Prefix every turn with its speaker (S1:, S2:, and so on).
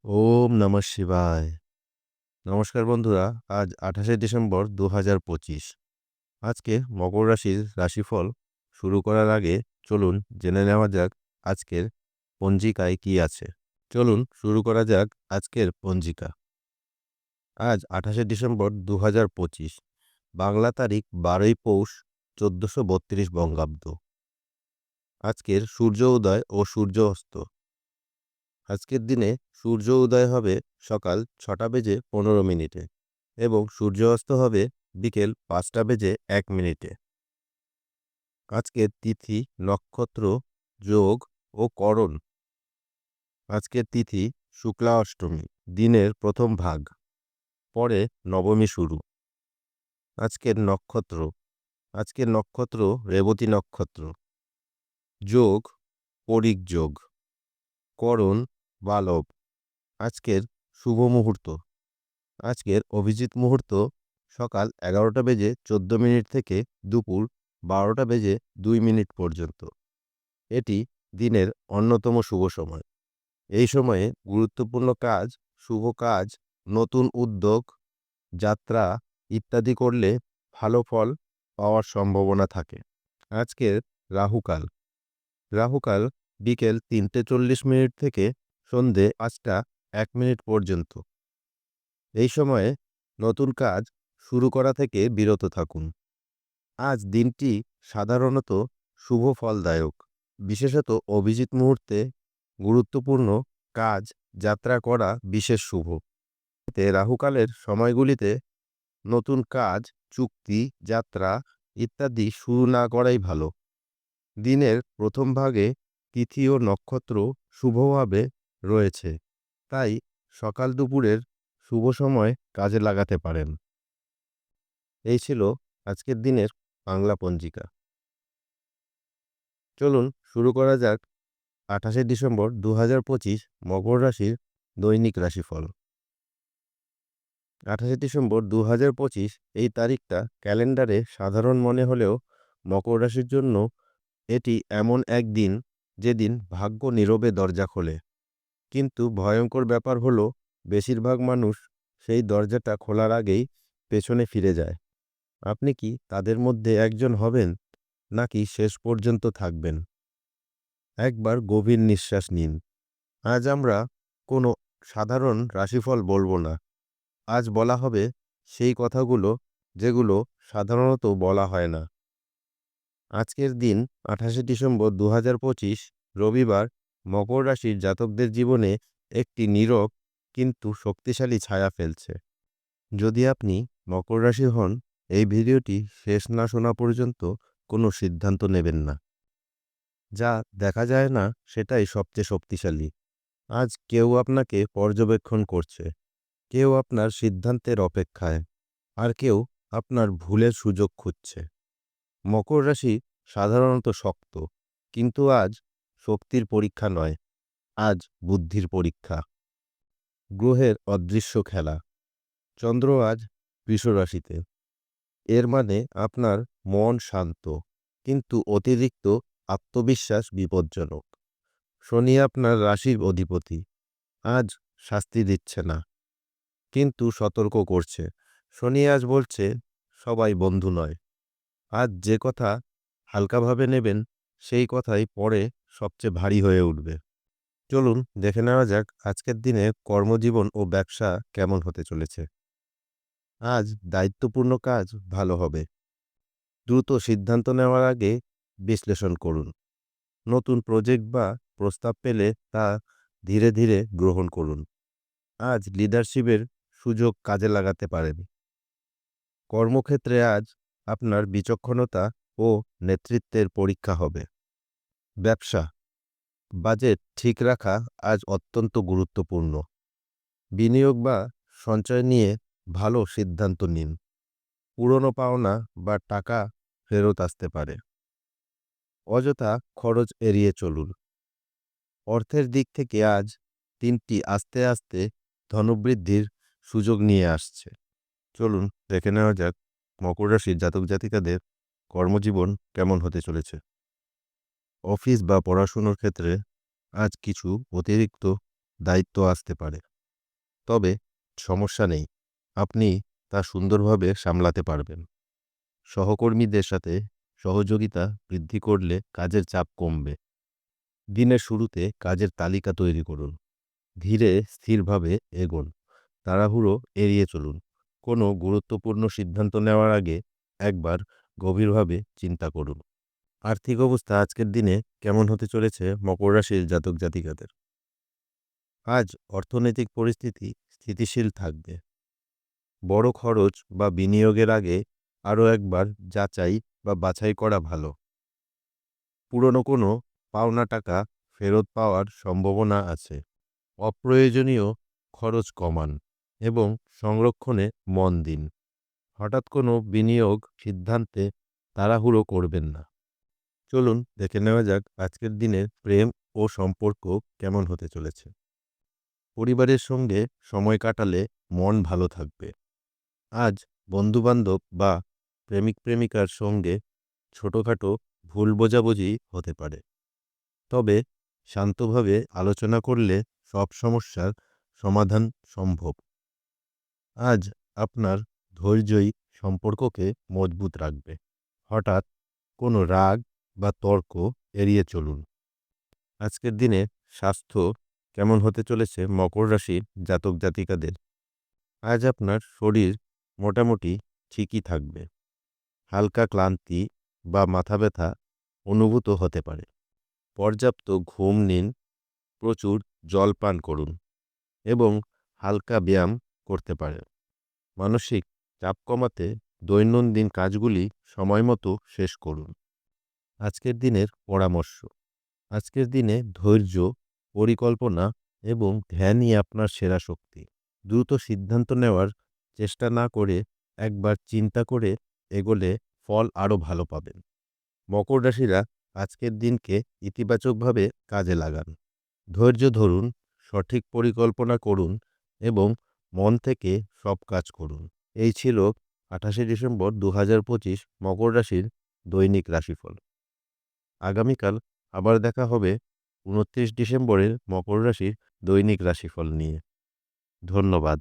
S1: ওম নমঃ শিবায়। নমস্কার বন্ধুরা, আজ ২৮শে ডিসেম্বর ২০২৫। আজকে মকর রাশির রাশিফল শুরু করার আগে চলুন জেনে নেওয়া যাক আজকের পঞ্জিকায় কি আছে। চলুন শুরু করা যাক আজকের পঞ্জিকা। আজ ২৮শে ডিসেম্বর ২০২৫, বাংলা তারিখ ১২ই পৌষ ১৪৩২ বঙ্গাব্দ। আজকের সূর্য উদয় ও সূর্য অস্ত। আজকের দিনে সূর্য উদয় হবে সকাল ৬টা বেজে ১৫ মিনিটে এবং সূর্য অস্ত হবে বিকেল ৫টা বেজে ১ মিনিটে। আজকের তিথি, নক্ষত্র, যোগ ও করণ। আজকের তিথি শুক্লা অষ্টমী, দিনের প্রথম ভাগ, পরে নবমী শুরু। আজকের নক্ষত্র রেবতী নক্ষত্র। যোগ পরিক যোগ। করণ বালব। আজকের শুভ মুহূর্ত। আজকের অভিজিৎ মুহূর্ত সকাল ১১টা বেজে ১৪ মিনিট থেকে দুপুর ১২টা বেজে ২ মিনিট পর্যন্ত। এটি দিনের অন্যতম শুভ সময়। এই সময়ে গুরুত্বপূর্ণ কাজ, শুভ কাজ, নতুন উদ্যোগ, যাত্রা ইত্যাদি করলে ভালো ফল পাওয়ার সম্ভাবনা থাকে। আজকের রাহুকাল। রাহুকাল বিকেল ৩টে ৪০ মিনিট থেকে সন্ধে ৫টা ১ মিনিট পর্যন্ত। এই সময়ে নতুন কাজ শুরু করা থেকে বিরত থাকুন। আজ দিনটি সাধারণত শুভ ফলদায়ক, বিশেষত অভিজিৎ মুহূর্তে গুরুত্বপূর্ণ কাজ যাত্রা করা বিশেষ শুভ। এতে রাহুকালের সময়গুলিতে নতুন কাজ, চুক্তি, যাত্রা ইত্যাদি শুরু না করাই ভালো। দিনের প্রথম ভাগে তিথি ও নক্ষত্র শুভভাবে রয়েছে, তাই সকাল দুপুরের শুভ সময় কাজে লাগাতে পারেন। এই ছিল আজকের দিনের বাংলা পঞ্জিকা। চলুন শুরু করা যাক ২৮শে ডিসেম্বর ২০২৫ মকর রাশির দৈনিক রাশিফল। ২৮শে ডিসেম্বর ২০২৫ এই তারিখটা ক্যালেন্ডারে সাধারণ মনে হলেও মকর রাশির জন্য এটি এমন এক দিন যেদিন ভাগ্য নীরবে দরজা খোলে। কিন্তু ভয়ঙ্কর ব্যাপার হলো বেশিরভাগ মানুষ সেই দরজাটা খোলার আগেই পেছনে ফিরে যায়। আপনি কি তাদের মধ্যে একজন হবেন, নাকি শেষ পর্যন্ত থাকবেন? একবার গভীর নিঃশ্বাস নিন। আজ আমরা কোনো সাধারণ রাশিফল বলবো না। আজ বলা হবে সেই কথাগুলো যেগুলো সাধারণত বলা হয় না। আজকের দিন ২৮শে ডিসেম্বর ২০২৫ রবিবার মকর রাশির জাতকদের জীবনে একটি নীরব কিন্তু শক্তিশালী ছায়া ফেলছে। যদি আপনি মকর রাশি হন, এই ভিডিওটি শেষ না শোনা পর্যন্ত কোনো সিদ্ধান্ত নেবেন না। যা দেখা যায় না সেটাই সবচেয়ে শক্তিশালী। আজ কেউ আপনাকে পর্যবেক্ষণ করছে, কেউ আপনার সিদ্ধান্তের অপেক্ষায়, আর কেউ আপনার ভুলের সুযোগ খুঁজছে। মকর রাশি সাধারণত শক্ত, কিন্তু আজ শক্তির পরীক্ষা নয়, আজ বুদ্ধির পরীক্ষা। গ্রহের অদৃশ্য খেলা। চন্দ্র আজ বৃষ রাশিতে। এর মানে আপনার মন শান্ত, কিন্তু অতিরিক্ত আত্মবিশ্বাস বিপজ্জনক। শনি আপনার রাশির অধিপতি। আজ শাস্তি দিচ্ছে না, কিন্তু সতর্ক করছে। শনি আজ বলছে সবাই বন্ধু নয়। আজ যে কথা হালকাভাবে নেবেন, সেই কথাই পরে সবচেয়ে ভারী হয়ে উঠবে। চলুন দেখে নেওয়া যাক আজকের দিনে কর্মজীবন ও ব্যবসা কেমন হতে চলেছে। আজ দায়িত্বপূর্ণ কাজ ভালো হবে। দ্রুত সিদ্ধান্ত নেওয়ার আগে বিশ্লেষণ করুন। নতুন প্রজেক্ট বা প্রস্তাব পেলে তা ধীরে ধীরে গ্রহণ করুন। আজ লিডারশিপের সুযোগ কাজে লাগাতে পারেন। কর্মক্ষেত্রে আজ আপনার বিচক্ষণতা ও নেতৃত্বের পরীক্ষা হবে। ব্যবসা, বাজেট ঠিক রাখা আজ অত্যন্ত গুরুত্বপূর্ণ। বিনিয়োগ বা সঞ্চয় নিয়ে ভালো সিদ্ধান্ত নিন। পুরনো পাওনা বা টাকা ফেরত আসতে পারে। অযথা খরচ এড়িয়ে চলুন। অর্থের দিক থেকে আজ দিনটি আস্তে আস্তে ধনবৃদ্ধির সুযোগ নিয়ে আসছে। চলুন দেখে নেওয়া যাক মকর রাশির জাতক জাতিকাদের কর্মজীবন কেমন হতে চলেছে। অফিস বা পড়াশুনোর ক্ষেত্রে আজ কিছু অতিরিক্ত দায়িত্ব আসতে পারে। তবে সমস্যা নেই, আপনি তা সুন্দরভাবে সামলাতে পারবেন। সহকর্মীদের সাথে সহযোগিতা বৃদ্ধি করলে কাজের চাপ কমবে। দিনের শুরুতে কাজের তালিকা তৈরি করুন। ধীরে স্থিরভাবে এগোন। তাড়াহুড়ো এড়িয়ে চলুন। কোনো গুরুত্বপূর্ণ সিদ্ধান্ত নেওয়ার আগে একবার গভীরভাবে চিন্তা করুন। আর্থিক অবস্থা আজকের দিনে কেমন হতে চলেছে মকর রাশির জাতক জাতিকাদের? আজ অর্থনৈতিক পরিস্থিতি স্থিতিশীল থাকবে। বড় খরচ বা বিনিয়োগের আগে আরও একবার যাচাই বা বাছাই করা ভালো। পুরনো কোনো পাওনা টাকা ফেরত পাওয়ার সম্ভাবনা আছে। অপ্রয়োজনীয় খরচ কমান এবং সংরক্ষণে মন দিন। হঠাৎ কোনো বিনিয়োগ সিদ্ধান্তে তাড়াহুড়ো করবেন না। চলুন দেখে নেওয়া যাক আজকের দিনের প্রেম ও সম্পর্ক কেমন হতে চলেছে। পরিবারের সঙ্গে সময় কাটালে মন ভালো থাকবে। আজ বন্ধুবান্ধব বা প্রেমিক প্রেমিকার সঙ্গে ছোটখাটো ভুল বোঝাবুঝি হতে পারে। তবে শান্তভাবে আলোচনা করলে সব সমস্যার সমাধান সম্ভব। আজ আপনার ধৈর্যই সম্পর্ককে মজবুত রাখবে। হঠাৎ কোনো রাগ বা তর্ক এড়িয়ে চলুন। আজকের দিনে স্বাস্থ্য কেমন হতে চলেছে মকর রাশির জাতক জাতিকাদের? আজ আপনার শরীর মোটামুটি ঠিকই থাকবে। হালকা ক্লান্তি বা মাথা ব্যথা অনুভূত হতে পারে। পর্যাপ্ত ঘুম নিন, প্রচুর জল পান করুন এবং হালকা ব্যায়াম করতে পারেন। মানসিক চাপ কমাতে দৈনন্দিন কাজগুলি সময়মতো শেষ করুন। আজকের দিনের পরামর্শ: আজকের দিনে ধৈর্য, পরিকল্পনা এবং ধ্যানই আপনার সেরা শক্তি। দ্রুত সিদ্ধান্ত নেওয়ার চেষ্টা না করে একবার চিন্তা করে এগোলে ফল আরও ভালো পাবেন। মকর রাশিরা আজকের দিনকে ইতিবাচকভাবে কাজে লাগান। ধৈর্য ধরুন, সঠিক পরিকল্পনা করুন এবং মন থেকে সব কাজ করুন। এই ছিল 28শে ডিসেম্বর 2025 মকর রাশির দৈনিক রাশিফল। আগামীকাল আবার দেখা হবে 29 ডিসেম্বরের মকর রাশির দৈনিক রাশিফল নিয়ে। ধন্যবাদ।